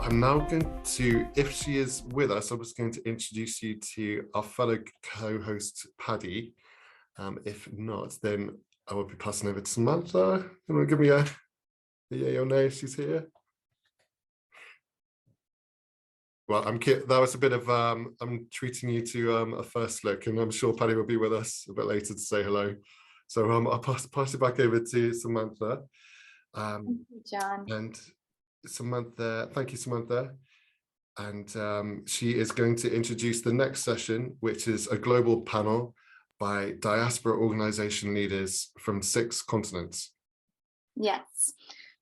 I'm now going to, if she is with us, I'm just going to introduce you to our fellow co-host, Paddy. If not, then I will be passing over to Samantha. You want to give me a yay or nay if she's here? Well, that was a bit of, I'm treating you to a first look, and I'm sure Paddy will be with us a bit later to say hello. So I'll pass it back over to Samantha. Thank you, John. And Samantha, thank you, Samantha. And she is going to introduce the next session, which is a global panel by diaspora organization leaders from 6 continents. Yes.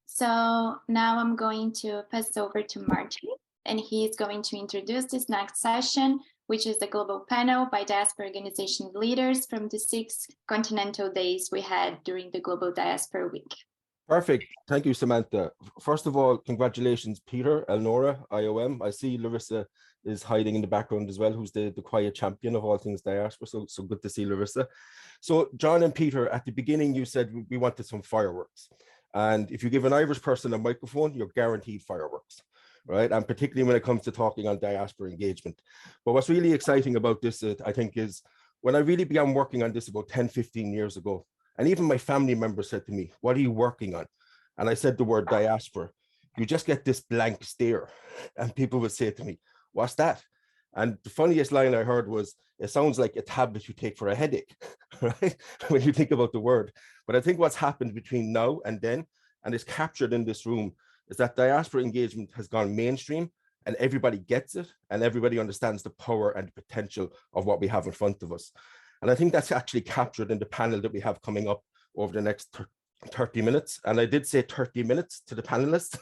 So now I'm going to pass it over to Marty, and he's going to introduce this next session, which is the global panel by diaspora organization leaders from the 6 continental days we had during the Global Diaspora Week. Perfect. Thank you, Samantha. First of all, congratulations, Peter, Elnora, IOM. I see Larissa is hiding in the background as well, who's the quiet champion of all things diaspora. So good to see Larissa. So John and Peter, at the beginning, you said we wanted some fireworks. And if you give an Irish person a microphone, you're guaranteed fireworks, right? And particularly when it comes to talking on diaspora engagement. But what's really exciting about this, I think, is when I really began working on this about 10, 15 years ago, and even my family members said to me, what are you working on? And I said the word diaspora. You just get this blank stare. And people would say to me, what's that? And the funniest line I heard was, it sounds like a tablet you take for a headache, right? When you think about the word. But I think what's happened between now and then, and is captured in this room, is that diaspora engagement has gone mainstream and everybody gets it and everybody understands the power and the potential of what we have in front of us. And I think that's actually captured in the panel that we have coming up over the next 30 minutes. And I did say 30 minutes to the panelists.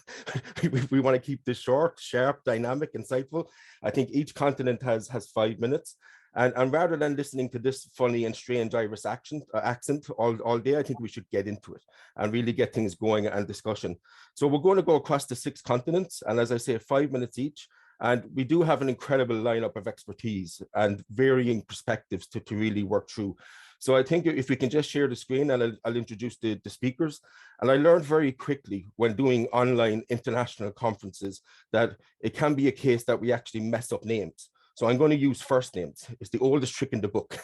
we want to keep this short, sharp, dynamic, insightful. I think each continent has 5 minutes. And rather than listening to this funny and strange Irish accent all day, I think we should get into it and really get things going and discussion. So we're going to go across the 6 continents. And as I say, 5 minutes each. And we do have an incredible lineup of expertise and varying perspectives to really work through. So I think if we can just share the screen, and I'll introduce the speakers. And I learned very quickly when doing online international conferences that it can be a case that we actually mess up names. So I'm going to use first names. It's the oldest trick in the book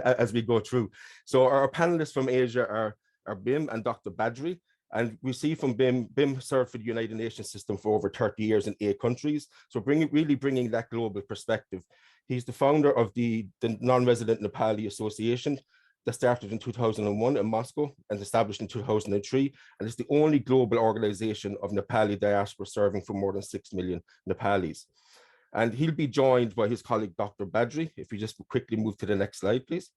as we go through. So our panelists from Asia are Bim and Dr. Badri. And we see from Bim served for the United Nations system for over 30 years in 8 countries. So really bringing that global perspective. He's the founder of the Non-Resident Nepali Association that started in 2001 in Moscow and established in 2003. And it's the only global organization of Nepali diaspora serving for more than 6 million Nepalis. And he'll be joined by his colleague, Dr. Badri. If we just quickly move to the next slide, please.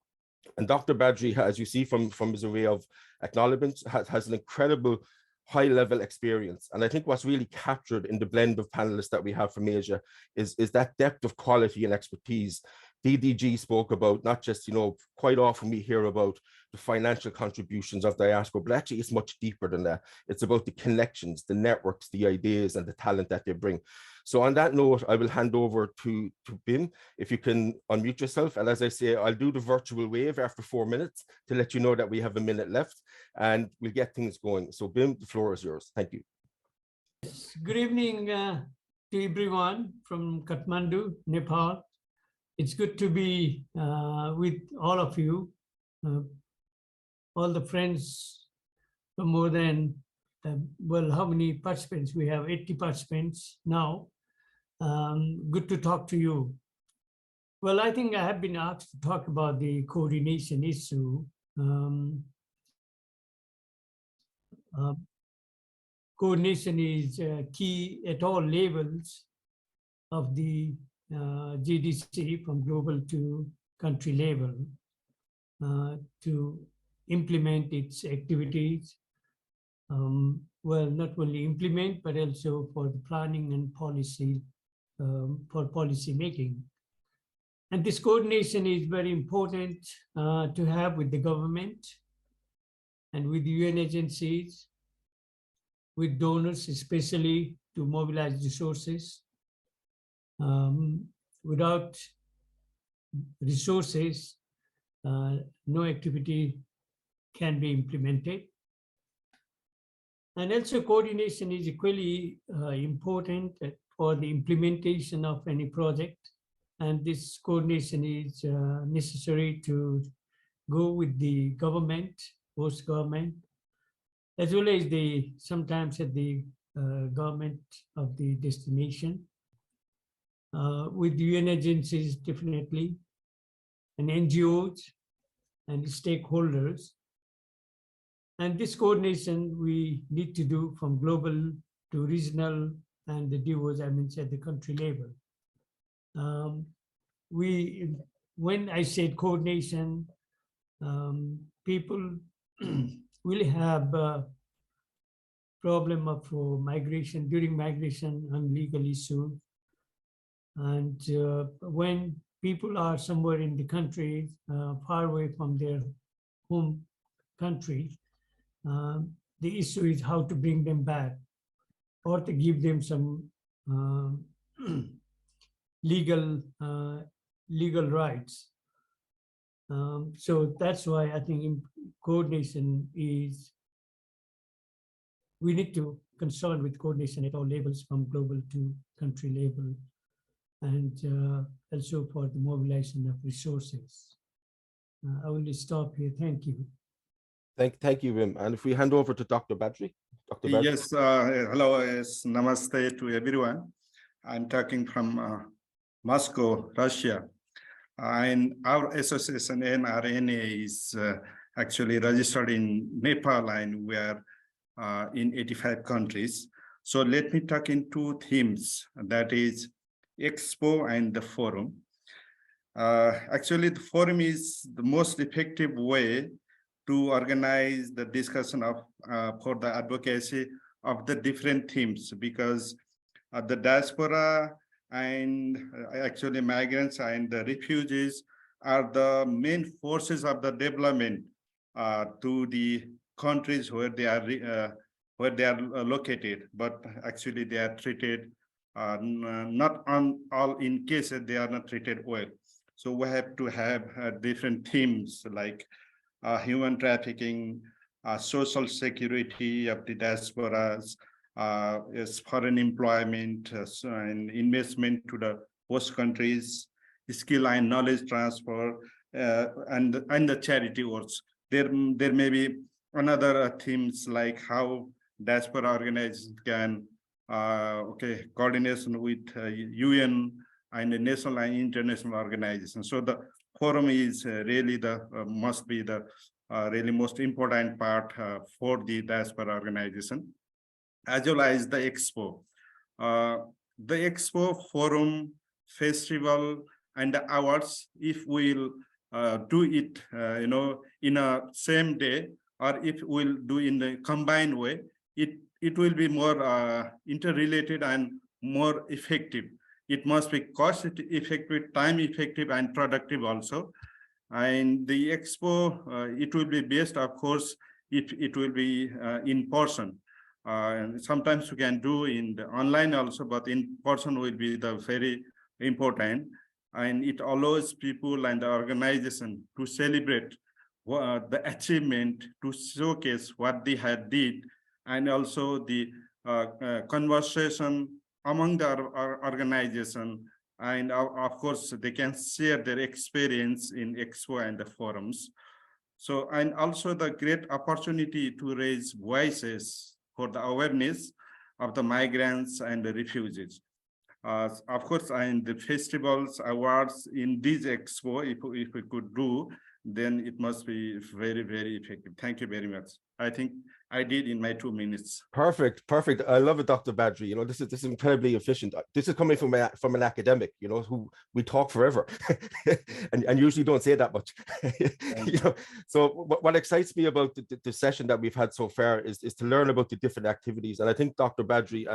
And Dr. Badri, as you see from his array of acknowledgements, has an incredible high-level experience. And I think what's really captured in the blend of panelists that we have from Asia is that depth of quality and expertise. DDG spoke about not just, quite often we hear about the financial contributions of diaspora, but actually it's much deeper than that. It's about the connections, the networks, the ideas, and the talent that they bring. So on that note, I will hand over to Bim, if you can unmute yourself. And as I say, I'll do the virtual wave after 4 minutes to let you know that we have a minute left and we'll get things going. So Bim, the floor is yours. Thank you. Good evening to everyone from Kathmandu, Nepal. It's good to be with all of you, all the friends from more than, well, how many participants? We have 80 participants now. Good to talk to you. Well, I think I have been asked to talk about the coordination issue. Coordination is key at all levels of the GDC, from global to country level, to implement its activities. Well, not only implement, but also for the planning and policy, for policy making. And this coordination is very important to have with the government and with the UN agencies, with donors, especially to mobilize resources. Without resources, no activity can be implemented. And also coordination is equally important for the implementation of any project. And this coordination is necessary to go with the government, host government, as well as sometimes at the government of the destination, with the UN agencies definitely, and NGOs and stakeholders. And this coordination we need to do from global to regional and the DOs, I mean, at the country level. When I said coordination, people will have a problem of migration, during migration and legal issues. And when people are somewhere in the country, far away from their home country, the issue is how to bring them back or to give them some legal rights. So that's why I think coordination is, we need to concern with coordination at all levels, from global to country level, and also for the mobilization of resources. I will stop here. Thank you. Thank you, Wim. And if we hand over to Dr. Badri. Dr. Badri. Yes, hello, yes, namaste to everyone. I'm talking from Moscow, Russia. And our association NRNA is actually registered in Nepal, and we are in 85 countries. So let me talk in two themes, that is Expo and the forum. Actually, the forum is the most effective way to organize the discussion of for the advocacy of the different themes, because the diaspora and actually migrants and the refugees are the main forces of the development to the countries where they are located, but actually they are treated not on all in cases they are not treated well. So we have to have different themes like human trafficking, social security of the diasporas, foreign employment, and investment to the host countries, skill and knowledge transfer, and the charity works. There may be another themes like how diaspora organizations can coordination with UN and the national and international organizations. So the forum is really must be the really most important part for the diaspora organization, as well as the expo. The expo, forum, festival, and the awards, if we'll do it in a same day, or if we'll do in the combined way, it will be more interrelated and more effective. It must be cost effective, time effective, and productive also. And the expo, it will be based, of course, if it will be in person. And sometimes we can do in the online also, but in person will be the very important. And it allows people and the organization to celebrate the achievement, to showcase what they had did, and also the conversation among the organization. And of course, they can share their experience in Expo and the forums. So, and also the great opportunity to raise voices for the awareness of the migrants and the refugees. Of course, and the festivals, awards in this Expo, if we could do, then it must be very, very effective. Thank you very much. I think I did in my 2 minutes. Perfect. I love it, Dr. Badri. You know, this is incredibly efficient. This is coming from an academic, you know, who we talk forever and usually don't say that much. You know, so what excites me about the session that we've had so far is to learn about the different activities. And I think Dr. Badri,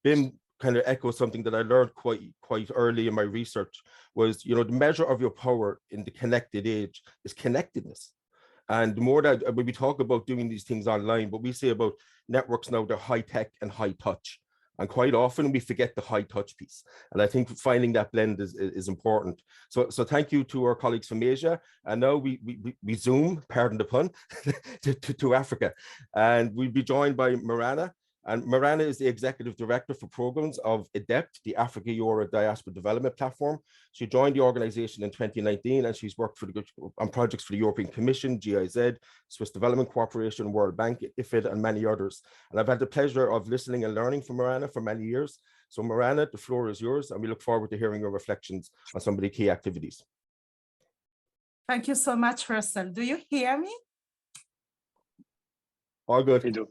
Bim kind of echoes something that I learned quite early in my research, was, you know, the measure of your power in the connected age is connectedness. And the more that when we talk about doing these things online, but we say about networks now, they're high tech and high touch. And quite often we forget the high touch piece. And I think finding that blend is important. So thank you to our colleagues from Asia. And now we zoom, pardon the pun, to Africa. And we'll be joined by Marana. And Marana is the Executive Director for Programs of ADEPT, the Africa Euro Diaspora Development Platform. She joined the organization in 2019, and she's worked on projects for the European Commission, GIZ, Swiss Development Corporation, World Bank, IFID, and many others. And I've had the pleasure of listening and learning from Marana for many years. So Marana, the floor is yours, and we look forward to hearing your reflections on some of the key activities. Thank you so much, Russell. Do you hear me? All good. We do.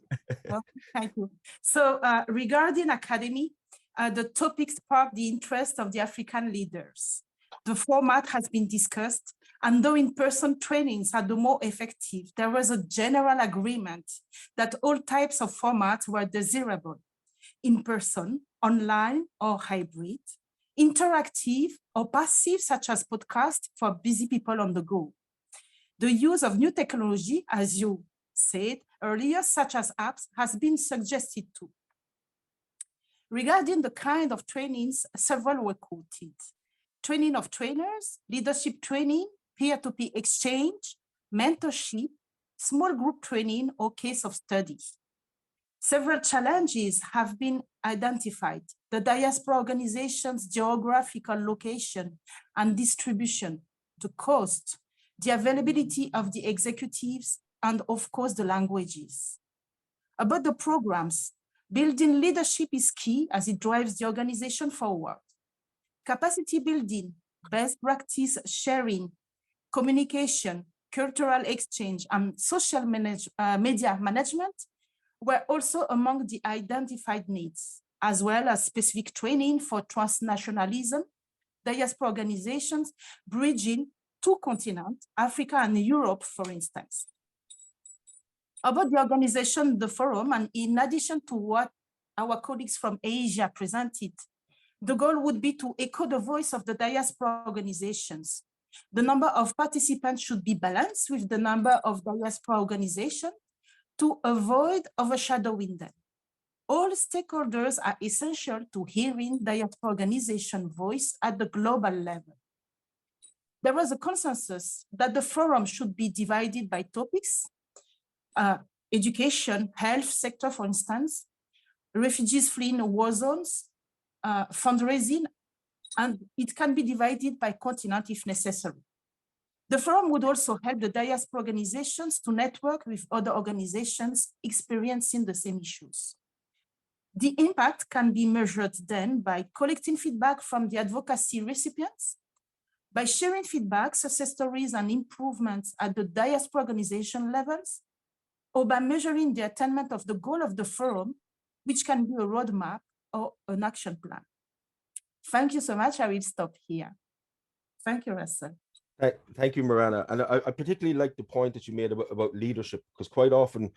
Well, thank you. So regarding Academy, the topic sparked the interest of the African leaders. The format has been discussed, and though in-person trainings are the more effective, there was a general agreement that all types of formats were desirable: in-person, online, or hybrid, interactive or passive, such as podcasts for busy people on the go. The use of new technology, as you said earlier, such as apps, has been suggested too. Regarding the kind of trainings, several were quoted: training of trainers, leadership training, peer-to-peer exchange, mentorship, small group training, or case of study. Several challenges have been identified: the diaspora organization's geographical location and distribution, the cost, the availability of the executives, and of course, the languages. About the programs, building leadership is key as it drives the organization forward. Capacity building, best practice sharing, communication, cultural exchange, and social media management were also among the identified needs, as well as specific training for transnationalism, diaspora organizations bridging two continents, Africa and Europe, for instance. About the organization, the forum, and in addition to what our colleagues from Asia presented, the goal would be to echo the voice of the diaspora organizations. The number of participants should be balanced with the number of diaspora organizations to avoid overshadowing them. All stakeholders are essential to hearing diaspora organization voice at the global level. There was a consensus that the forum should be divided by topics: education, health sector, for instance, refugees fleeing war zones, fundraising, and it can be divided by continent if necessary. The forum would also help the diaspora organizations to network with other organizations experiencing the same issues. The impact can be measured then by collecting feedback from the advocacy recipients, by sharing feedback, success stories, and improvements at the diaspora organization levels, or by measuring the attainment of the goal of the forum, which can be a roadmap or an action plan. Thank you so much. I will stop here. Thank you, Russell. Thank you, Marana. And I particularly like the point that you made about leadership, because quite often,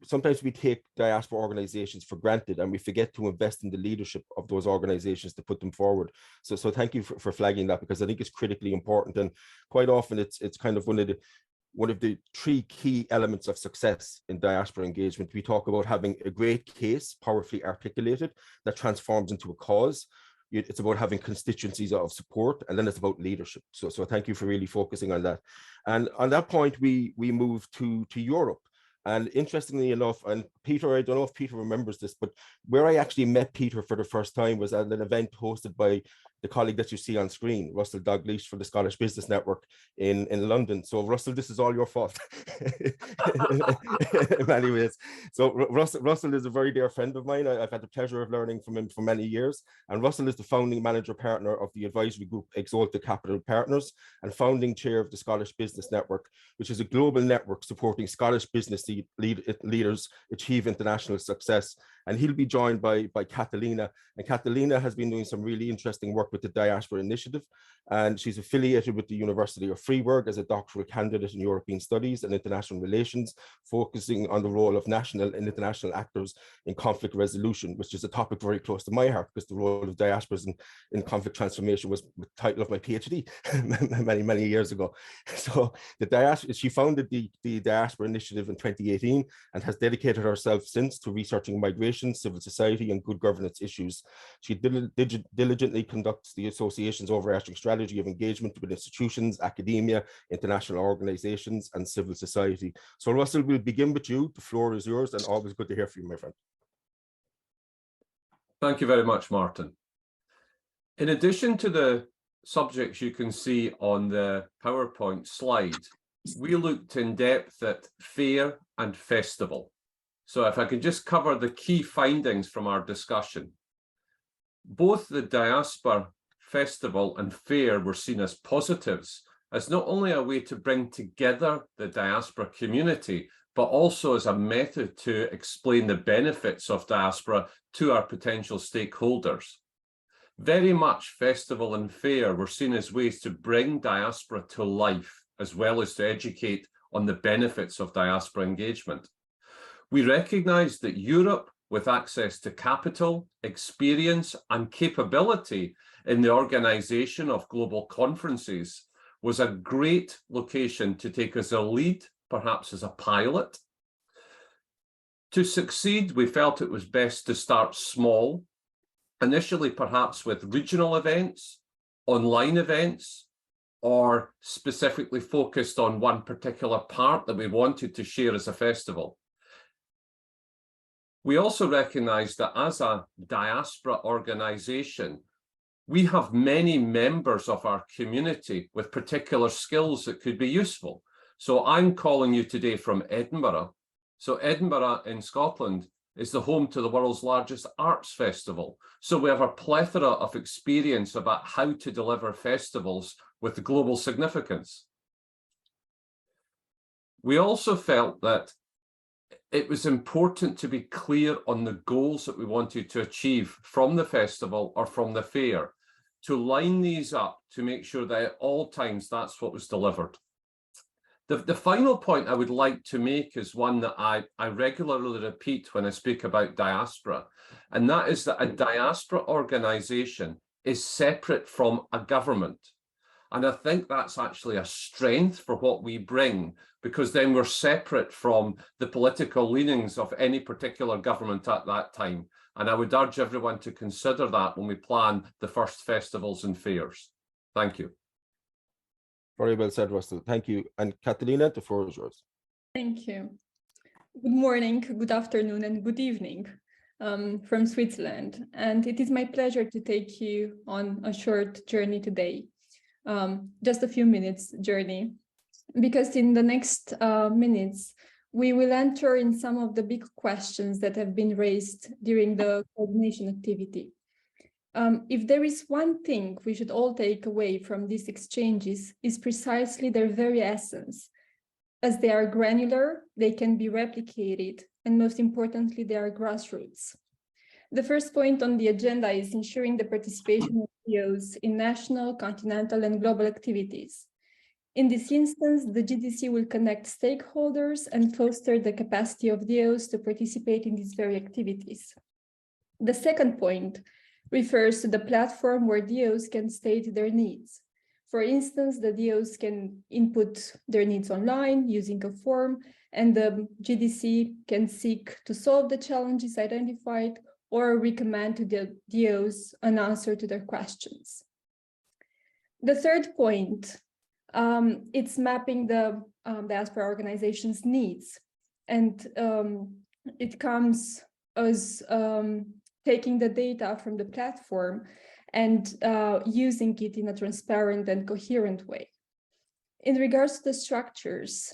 sometimes we take diaspora organizations for granted and we forget to invest in the leadership of those organizations to put them forward. So thank you for flagging that, because I think it's critically important. And quite often it's kind of one of the three key elements of success in diaspora engagement. We talk about having a great case, powerfully articulated, that transforms into a cause. It's about having constituencies of support, and then it's about leadership. So thank you for really focusing on that. And on that point, we move to Europe. And interestingly enough, and Peter, I don't know if Peter remembers this, but where I actually met Peter for the first time was at an event hosted by the colleague that you see on screen, Russell Dalgleish for the Scottish Business Network in London. So Russell, this is all your fault in many ways. So Russell is a very dear friend of mine. I've had the pleasure of learning from him for many years. And Russell is the founding manager partner of the advisory group Exalta Capital Partners and founding chair of the Scottish Business Network, which is a global network supporting Scottish business leaders achieve international success. And he'll be joined by Catalina. And Catalina has been doing some really interesting work with the Diaspora Initiative. And she's affiliated with the University of Freiburg as a doctoral candidate in European Studies and International Relations, focusing on the role of national and international actors in conflict resolution, which is a topic very close to my heart, because the role of diasporas in conflict transformation was the title of my PhD many years ago. So she founded the Diaspora Initiative in 2018 and has dedicated herself since to researching migration immigration, civil society, and good governance issues. She diligently conducts the association's overarching strategy of engagement with institutions, academia, international organizations, and civil society. So Russell, we'll begin with you. The floor is yours, and always good to hear from you, my friend. Thank you very much, Martin. In addition to the subjects you can see on the PowerPoint slide, we looked in depth at fair and festival. So if I could just cover the key findings from our discussion. Both the Diaspora Festival and Fair were seen as positives, as not only a way to bring together the diaspora community, but also as a method to explain the benefits of diaspora to our potential stakeholders. Very much Festival and Fair were seen as ways to bring diaspora to life, as well as to educate on the benefits of diaspora engagement. We recognise that Europe, with access to capital, experience, and capability in the organisation of global conferences, was a great location to take as a lead, perhaps as a pilot. To succeed, we felt it was best to start small, initially perhaps with regional events, online events, or specifically focused on one particular part that we wanted to share as a festival. We also recognise that as a diaspora organisation, we have many members of our community with particular skills that could be useful. So I'm calling you today from Edinburgh. So Edinburgh in Scotland is the home to the world's largest arts festival. So we have a plethora of experience about how to deliver festivals with global significance. We also felt that it was important to be clear on the goals that we wanted to achieve from the festival or from the fair, to line these up to make sure that at all times that's what was delivered. The final point I would like to make is one that I regularly repeat when I speak about diaspora, and that is that a diaspora organisation is separate from a government. And I think that's actually a strength for what we bring, because then we're separate from the political leanings of any particular government at that time. And I would urge everyone to consider that when we plan the first festivals and fairs. Thank you. Very well said, Russell. Thank you. And Catalina, the floor is yours. Thank you. Good morning, good afternoon, and good evening from Switzerland. And it is my pleasure to take you on a short journey today. Just a few minutes journey, because in the next minutes, we will enter in some of the big questions that have been raised during the coordination activity. If there is one thing we should all take away from these exchanges, is precisely their very essence. As they are granular, they can be replicated, and most importantly, they are grassroots. The first point on the agenda is ensuring the participation of DOs in national, continental, and global activities. In this instance, the GDC will connect stakeholders and foster the capacity of DOs to participate in these very activities. The second point refers to the platform where DOs can state their needs. For instance, the DOs can input their needs online using a form, and the GDC can seek to solve the challenges identified or recommend to the DOs an answer to their questions. The third point, it's mapping the diaspora organizations' needs. And it comes as taking the data from the platform and using it in a transparent and coherent way. In regards to the structures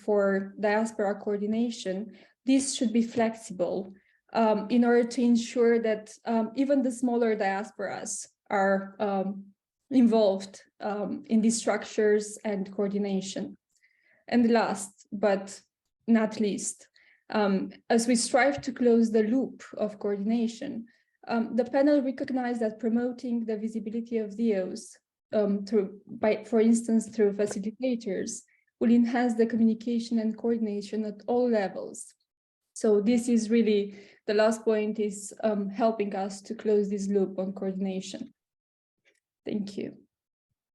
for diaspora coordination, these should be flexible in order to ensure that even the smaller diasporas are involved in these structures and coordination. And last but not least, as we strive to close the loop of coordination, the panel recognized that promoting the visibility of DOs, for instance, through facilitators, will enhance the communication and coordination at all levels. So this is really, the last point is helping us to close this loop on coordination. Thank you.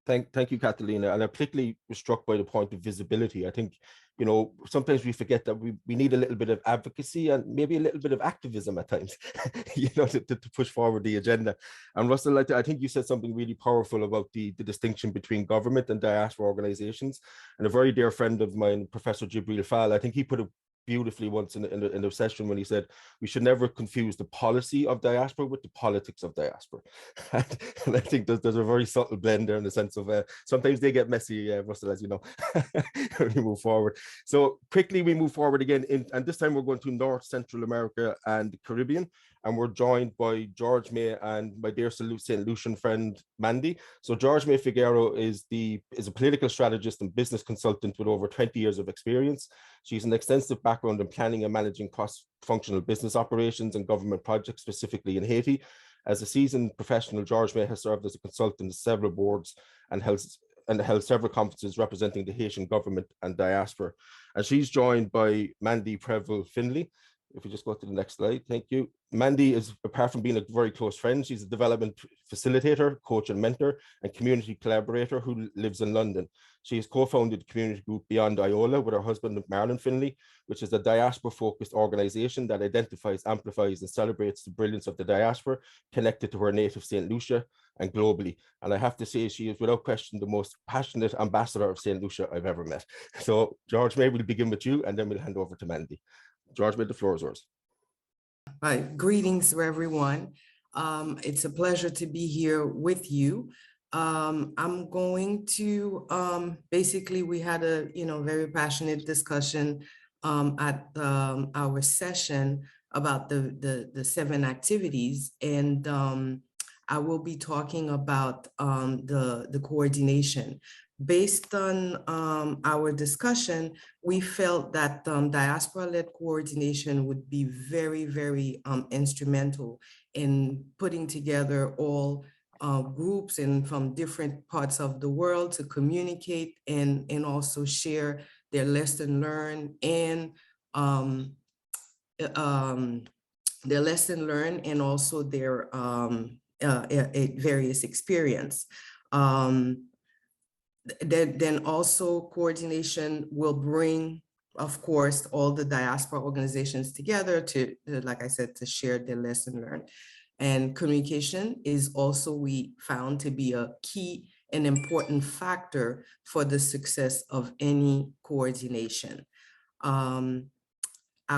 Thank you, Catalina. And I particularly was struck by the point of visibility. I think you know, sometimes we forget that we need a little bit of advocacy and maybe a little bit of activism at times, you know, to push forward the agenda. And Russell, I think you said something really powerful about the distinction between government and diaspora organizations. And a very dear friend of mine, Professor Jibril Fall, I think he put it beautifully once in a session when he said we should never confuse the policy of diaspora with the politics of diaspora. And I think there's a very subtle blend there in the sense of sometimes they get messy, Russell, as you know, when we move forward. So quickly we move forward again, and this time we're going to North Central America and the Caribbean, and we're joined by George May and my dear St. Lucian friend Mandy. So George May Figueroa is a political strategist and business consultant with over 20 years of experience. She's an extensive background in planning and managing cross-functional business operations and government projects, specifically in Haiti. As a seasoned professional, George May has served as a consultant to several boards and held several conferences representing the Haitian government and diaspora. And she's joined by Mandy Prevel Finley. If we just go to the next slide, thank you. Mandy is, apart from being a very close friend, she's a development facilitator, coach and mentor, and community collaborator who lives in London. She has co-founded the community group Beyond Iola with her husband, Marlon Finley, which is a diaspora-focused organization that identifies, amplifies, and celebrates the brilliance of the diaspora connected to her native St. Lucia and globally. And I have to say, she is without question the most passionate ambassador of St. Lucia I've ever met. So George, maybe we'll begin with you and then we'll hand over to Mandy. George, the floor is yours. Hi, greetings to everyone. It's a pleasure to be here with you. I'm going to basically, we had a very passionate discussion at our session about the 7 activities, and I will be talking about the coordination. Based on our discussion, we felt that diaspora-led coordination would be very, very instrumental in putting together all groups and from different parts of the world to communicate and also share their lesson learned and also their various experience. Then also coordination will bring, of course, all the diaspora organizations together to, like I said, to share their lesson learned. And communication is also, we found, to be a key and important factor for the success of any coordination. I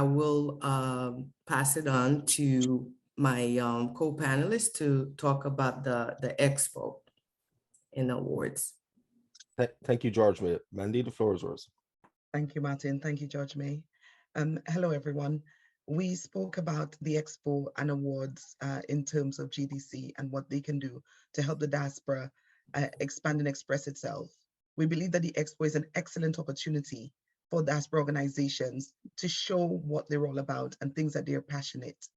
will pass it on to my co-panelists to talk about the expo and awards. Thank you, George May. Mandy, the floor is yours. Thank you, Martin. Thank you, George May. Hello, everyone. We spoke about the Expo and awards in terms of GDC and what they can do to help the diaspora expand and express itself. We believe that the Expo is an excellent opportunity for diaspora organizations to show what they're all about and things that they're passionate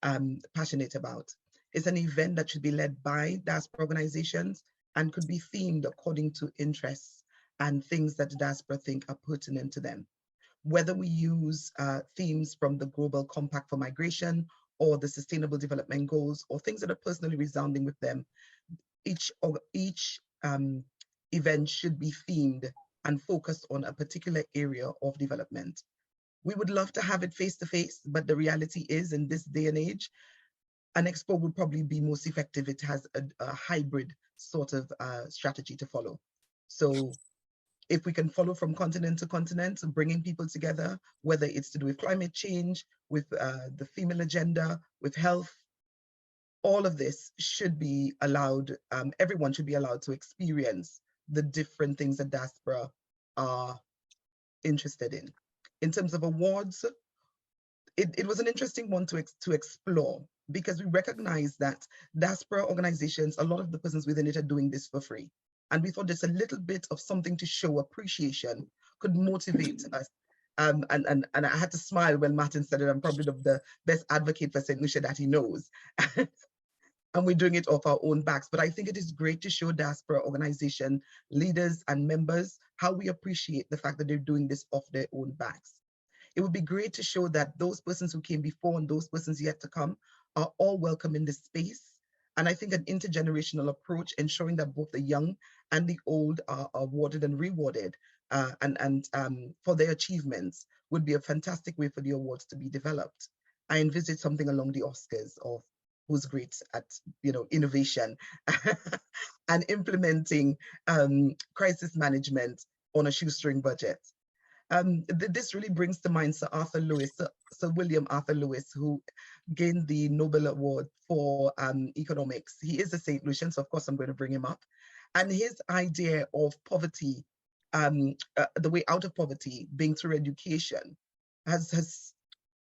about. It's an event that should be led by diaspora organizations and could be themed according to interests and things that the diaspora think are pertinent to them. Whether we use themes from the Global Compact for Migration or the Sustainable Development Goals or things that are personally resounding with them, each event should be themed and focused on a particular area of development. We would love to have it face-to-face, but the reality is, in this day and age, an expo would probably be most effective. It has a hybrid sort of strategy to follow. So if we can follow from continent to continent, bringing people together, whether it's to do with climate change, with the female agenda, with health, all of this should be allowed, everyone should be allowed to experience the different things that diaspora are interested in. In terms of awards, it was an interesting one to explore, because we recognize that diaspora organizations, a lot of the persons within it are doing this for free. And we thought just a little bit of something to show appreciation could motivate us. And I had to smile when Martin said it. I'm probably the best advocate for St. Lucia that he knows. And we're doing it off our own backs. But I think it is great to show diaspora organization leaders and members how we appreciate the fact that they're doing this off their own backs. It would be great to show that those persons who came before and those persons yet to come are all welcome in this space. And I think an intergenerational approach, ensuring that both the young and the old are awarded and rewarded, and for their achievements would be a fantastic way for the awards to be developed. I envisage something along the Oscars of who's great at, innovation and implementing crisis management on a shoestring budget. This really brings to mind Sir William Arthur Lewis, who gained the Nobel Award for economics. He is a St. Lucian, so of course I'm going to bring him up. And his idea of poverty, the way out of poverty being through education, has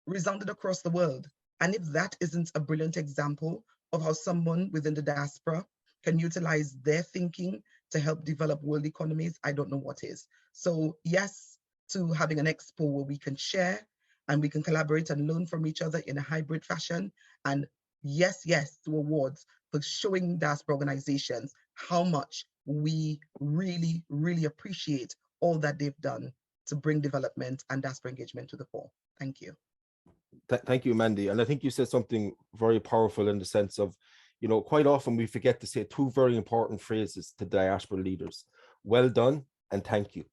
resounded across the world. And if that isn't a brilliant example of how someone within the diaspora can utilize their thinking to help develop world economies, I don't know what is. So yes, to having an expo where we can share and we can collaborate and learn from each other in a hybrid fashion. And yes, to awards for showing diaspora organizations how much we really, really appreciate all that they've done to bring development and diaspora engagement to the fore. Thank you. Thank you, Mandy. And I think you said something very powerful in the sense of, quite often we forget to say two very important phrases to diaspora leaders: well done and thank you.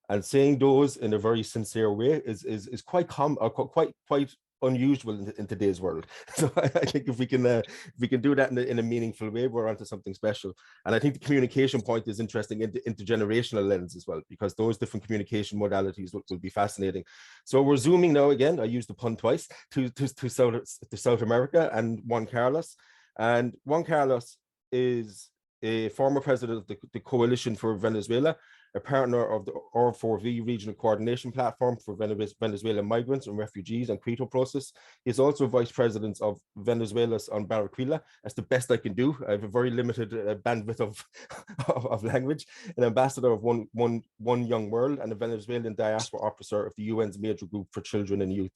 And saying those in a very sincere way is quite quite unusual in today's world. So I think if we can do that in a meaningful way, we're onto something special. And I think the communication point is interesting in the intergenerational lens as well, because those different communication modalities will be fascinating. So we're zooming now again. I used the pun twice to South America and Juan Carlos. And Juan Carlos is a former president of the Coalition for Venezuela, a partner of the R4V Regional Coordination Platform for Venezuelan Migrants and Refugees and Quito process. He's also vice president of Venezuela's on Barranquilla. That's the best I can do. I have a very limited bandwidth of language. An ambassador of One Young World and a Venezuelan diaspora officer of the UN's major group for children and youth.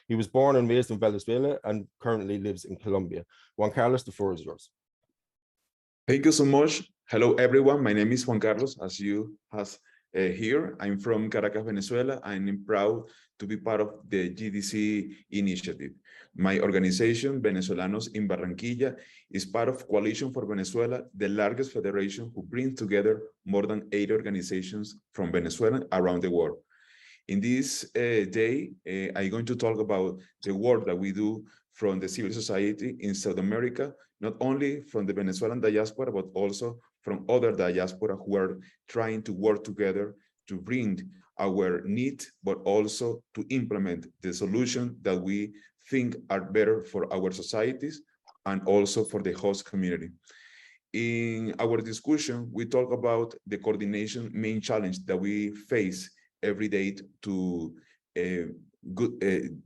He was born and raised in Venezuela and currently lives in Colombia. Juan Carlos, the floor is yours. Thank you so much. Hello, everyone. My name is Juan Carlos, as you have here. I'm from Caracas, Venezuela. I'm proud to be part of the GDC initiative. My organization, Venezolanos in Barranquilla, is part of Coalition for Venezuela, the largest federation who brings together more than 80 organizations from Venezuela around the world. In this day, I'm going to talk about the work that we do from the civil society in South America, not only from the Venezuelan diaspora, but also from other diaspora who are trying to work together to bring our need, but also to implement the solution that we think are better for our societies and also for the host community. In our discussion, we talk about the coordination main challenge that we face every day to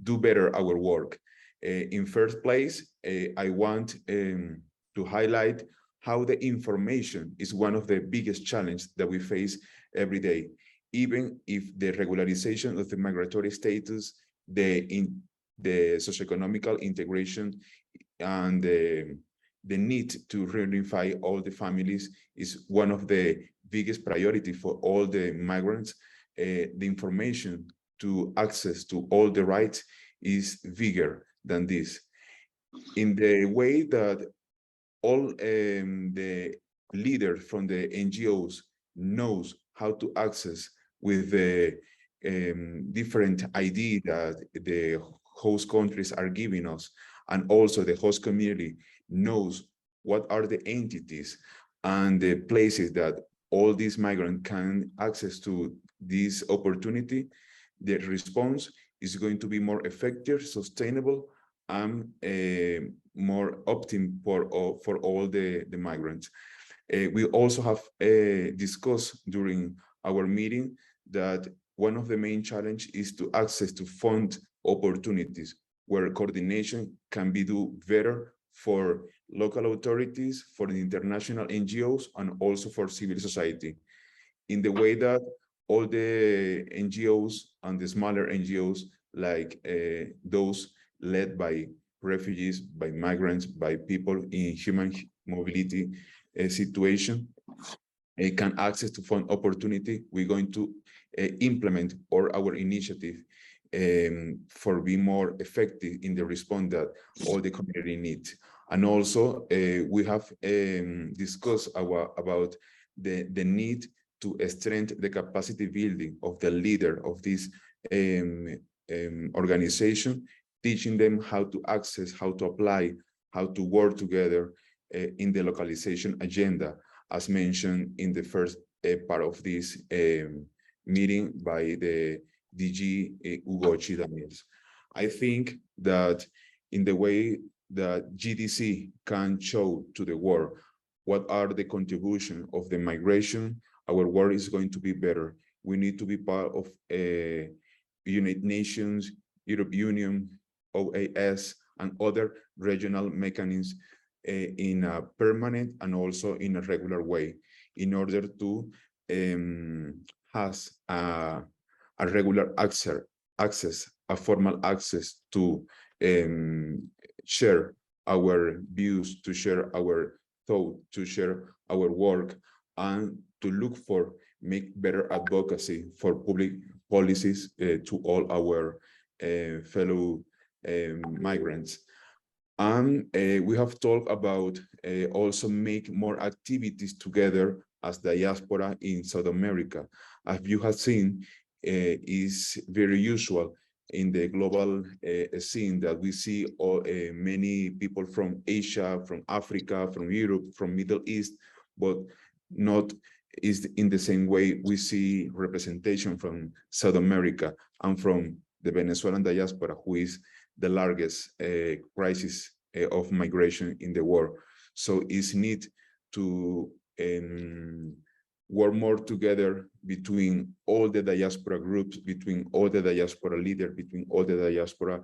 do better our work. In first place, I want to highlight how the information is one of the biggest challenges that we face every day. Even if the regularization of the migratory status, the socioeconomical integration, and the need to reunify all the families is one of the biggest priority for all the migrants. The information to access to all the rights is bigger than this. In the way that all the leaders from the NGOs knows how to access with the different ID that the host countries are giving us, and also the host community knows what are the entities and the places that all these migrants can access to this opportunity, the response is going to be more effective, sustainable, and more optimal for all the migrants. We also have discussed during our meeting that one of the main challenges is to access to fund opportunities where coordination can be do better for local authorities, for the international NGOs, and also for civil society, in the way that all the NGOs and the smaller NGOs, like those led by refugees, by migrants, by people in human mobility situation, can access to fund opportunity. We're going to implement our initiative for being more effective in the response that all the community needs. And also, we have discussed about the need to strengthen the capacity building of the leader of this organization, teaching them how to access, how to apply, how to work together in the localization agenda, as mentioned in the first part of this meeting by the DG Ugochi Daniels. I think that in the way that GDC can show to the world what are the contributions of the migration, our world is going to be better. We need to be part of United Nations, European Union, OAS, and other regional mechanisms in a permanent and also in a regular way in order to have a regular access, a formal access to share our views, to share our thought, to share our work, and to look for make better advocacy for public policies to all our fellow migrants. And we have talked about also make more activities together as diaspora in South America. As you have seen, is very usual in the global scene that we see many people from Asia, from Africa, from Europe, from Middle East, but not is in the same way we see representation from South America and from the Venezuelan diaspora, who is the largest crisis of migration in the world. So it's need to work more together between all the diaspora groups, between all the diaspora leaders, between all the diaspora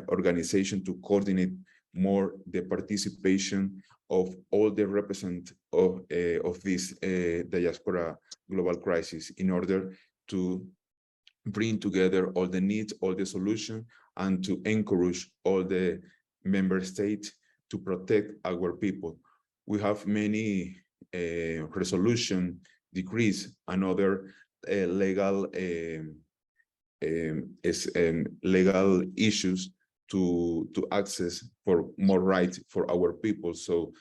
organizations to coordinate more the participation of all the representatives of this diaspora global crisis in order to bring together all the needs, all the solutions, and to encourage all the member states to protect our people. We have many resolution, decrees, and other legal legal issues to access for more rights for our people. So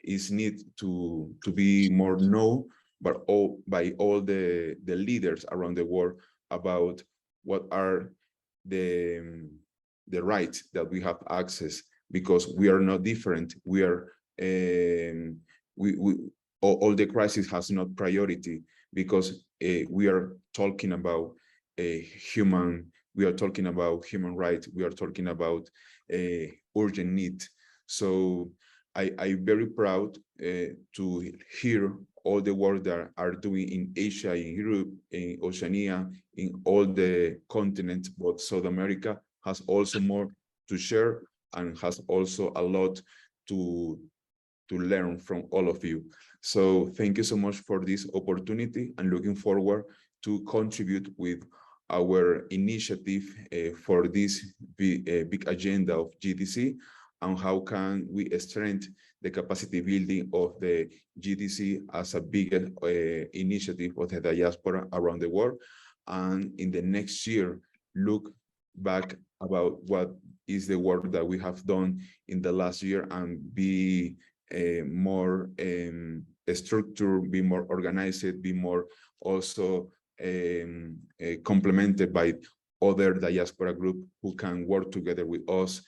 it's need to be more known, but by all the leaders around the world about what are the rights that we have access, because we are not different. We are all the crisis has not priority, because we are talking about we are talking about human rights. We are talking about urgent need. So I'm very proud to hear all the work that are doing in Asia, in Europe, in Oceania, in all the continents, but South America has also more to share and has also a lot to learn from all of you. So thank you so much for this opportunity, and looking forward to contribute with our initiative for this big agenda of GDC, and how can we strengthen the capacity building of the GDC as a bigger initiative of the diaspora around the world. And in the next year, look back about what is the work that we have done in the last year, and be more structured, be more organized, be more also complemented by other diaspora group who can work together with us.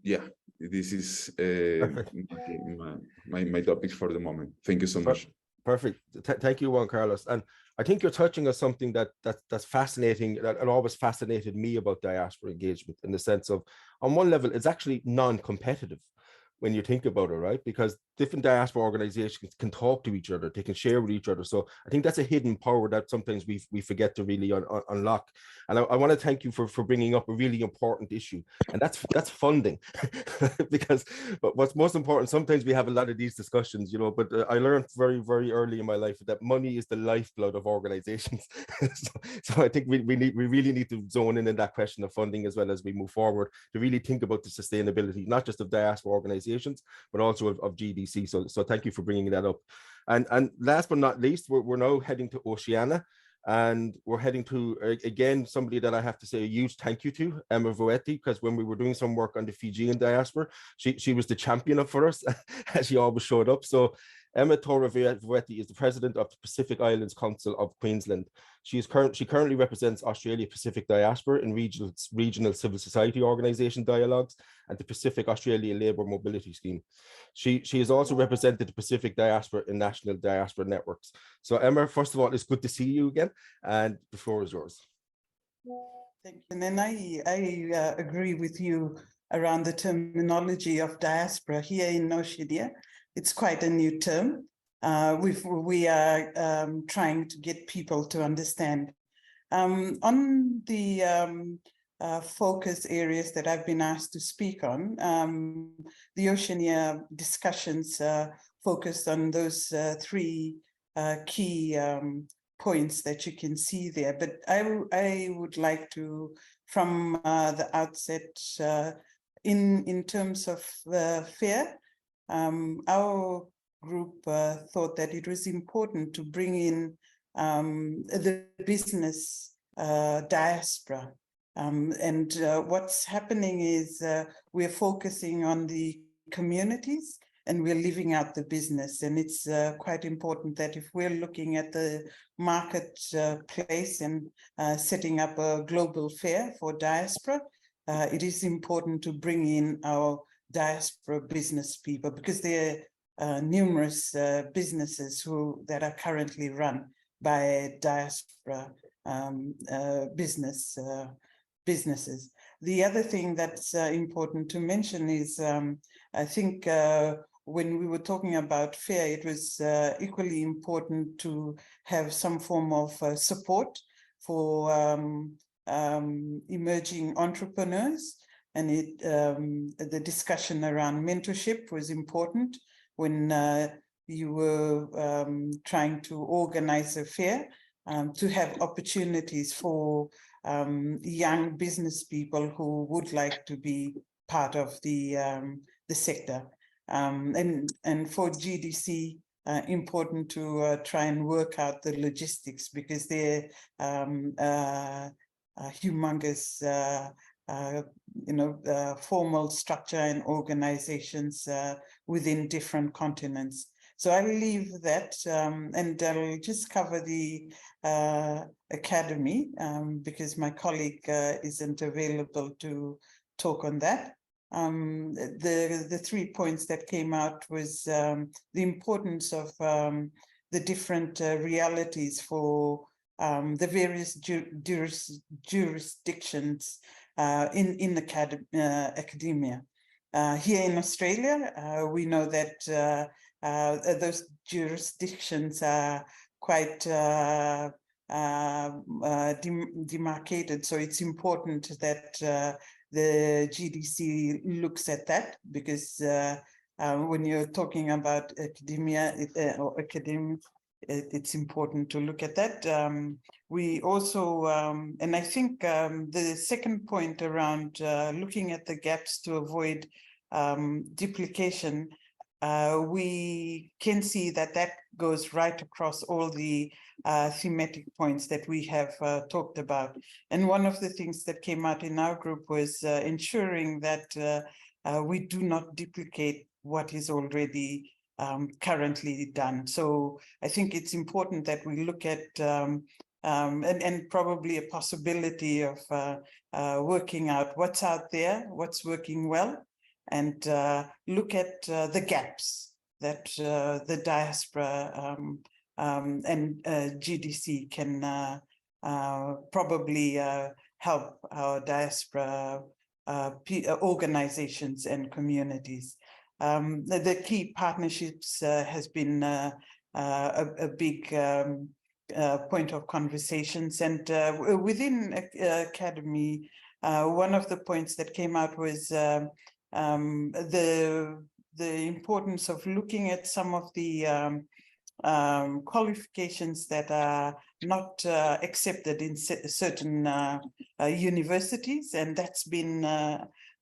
Yeah, this is my topic for the moment. Thank you so much. Perfect. Thank you, Juan Carlos. And I think you're touching on something that's fascinating, that always fascinated me about diaspora engagement, in the sense of, on one level, it's actually non-competitive when you think about it, right? Because different diaspora organizations can talk to each other, they can share with each other. So I think that's a hidden power that sometimes we forget to really unlock. And I want to thank you for bringing up a really important issue, and that's funding. Because but what's most important, sometimes we have a lot of these discussions, but I learned very, very early in my life that money is the lifeblood of organizations. So I think we really need to zone in that question of funding as well as we move forward, to really think about the sustainability, not just of diaspora organizations, but also of GDC. So thank you for bringing that up. And last but not least, we're now heading to Oceania, and we're heading to, again, somebody that I have to say a huge thank you to, Emma Voetti, because when we were doing some work on the Fijian diaspora, she was the champion for us. She always showed up. So Emma Torre-Veretti is the president of the Pacific Islands Council of Queensland. She currently represents Australia Pacific Diaspora in regional civil society organisation dialogues and the Pacific Australia Labour Mobility Scheme. She has also represented the Pacific Diaspora in national diaspora networks. So Emma, first of all, it's good to see you again, and the floor is yours. Thank you. And then I agree with you around the terminology of diaspora here in Oceania. It's quite a new term. We are trying to get people to understand. On the focus areas that I've been asked to speak on, the Oceania discussions focused on those three key points that you can see there. But I would like to, from the outset, in terms of FAIR, our group thought that it was important to bring in the business diaspora. And what's happening is we're focusing on the communities and we're leaving out the business. And it's quite important that if we're looking at the marketplace and setting up a global fair for diaspora, it is important to bring in our diaspora business people, because there are numerous businesses that are currently run by diaspora businesses. The other thing that's important to mention is, I think when we were talking about FAIR, it was equally important to have some form of support for emerging entrepreneurs. And the discussion around mentorship was important when you were trying to organize a fair, to have opportunities for young business people who would like to be part of the sector. And for GDC, important to try and work out the logistics, because they're humongous formal structure and organizations within different continents. So I'll leave that and I'll just cover the academy because my colleague isn't available to talk on that. The 3 points that came out was the importance of the different realities for the various jurisdictions in academia. Here in Australia, we know that those jurisdictions are quite demarcated, so it's important that the GDC looks at that, because when you're talking about academia it's important to look at that. We also, and I think the second point around looking at the gaps to avoid duplication, we can see that that goes right across all the thematic points that we have talked about. And one of the things that came out in our group was ensuring that we do not duplicate what is already currently done. So I think it's important that we look at and probably a possibility of working out what's out there, what's working well, and look at the gaps that the diaspora and GDC can probably help our diaspora organizations and communities. The key partnerships has been a big point of conversations, and within academy, one of the points that came out was the importance of looking at some of the qualifications that are not accepted in certain universities, and that's been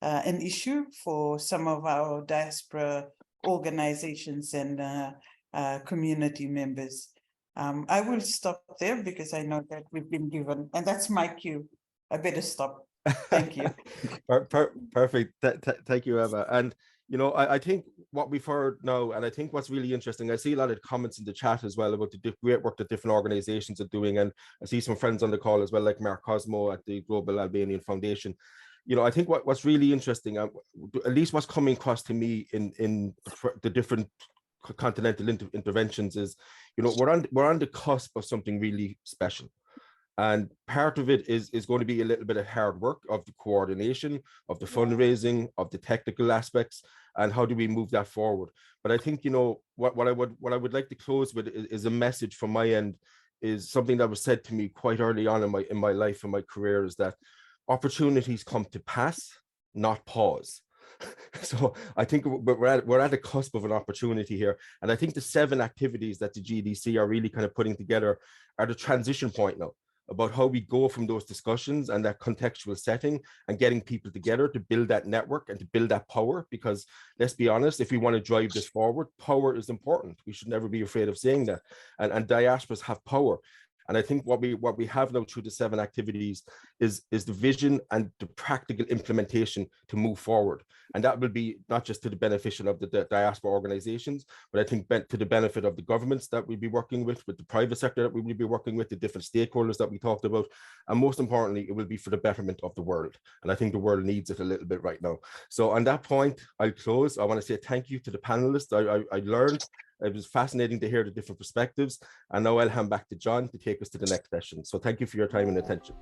an issue for some of our diaspora organizations and community members. I will stop there because I know that we've been given, and that's my cue. I better stop. Thank you. Perfect. Thank you, Emma. And You know, I think what we've heard now, and I think what's really interesting, I see a lot of comments in the chat as well about the great work that different organizations are doing. And I see some friends on the call as well, like Mark Cosmo at the Global Albanian Foundation. You know, I think what's really interesting, at least what's coming across to me in the different continental interventions is, you know, we're on the cusp of something really special. And part of it is going to be a little bit of hard work of the coordination, of the fundraising, of the technical aspects, and how do we move that forward. But I think, you know, what I would like to close with is a message from my end, is something that was said to me quite early on in my life and my career, is that opportunities come to pass, not pause. So I think we're at the cusp of an opportunity here. And I think the 7 activities that the GDC are really kind of putting together are the transition point now, about how we go from those discussions and that contextual setting and getting people together to build that network and to build that power. Because let's be honest, if we want to drive this forward, power is important. We should never be afraid of saying that. And diasporas have power. And I think what we have now through the 7 activities is the vision and the practical implementation to move forward. And that will be not just to the benefit of the diaspora organizations, but I think to the benefit of the governments that we'll be working with the private sector that we will be working with, the different stakeholders that we talked about. And most importantly, it will be for the betterment of the world. And I think the world needs it a little bit right now. So on that point, I'll close. I want to say thank you to the panelists. I learned. It was fascinating to hear the different perspectives. And now I'll hand back to John to take us to the next session. So thank you for your time and attention.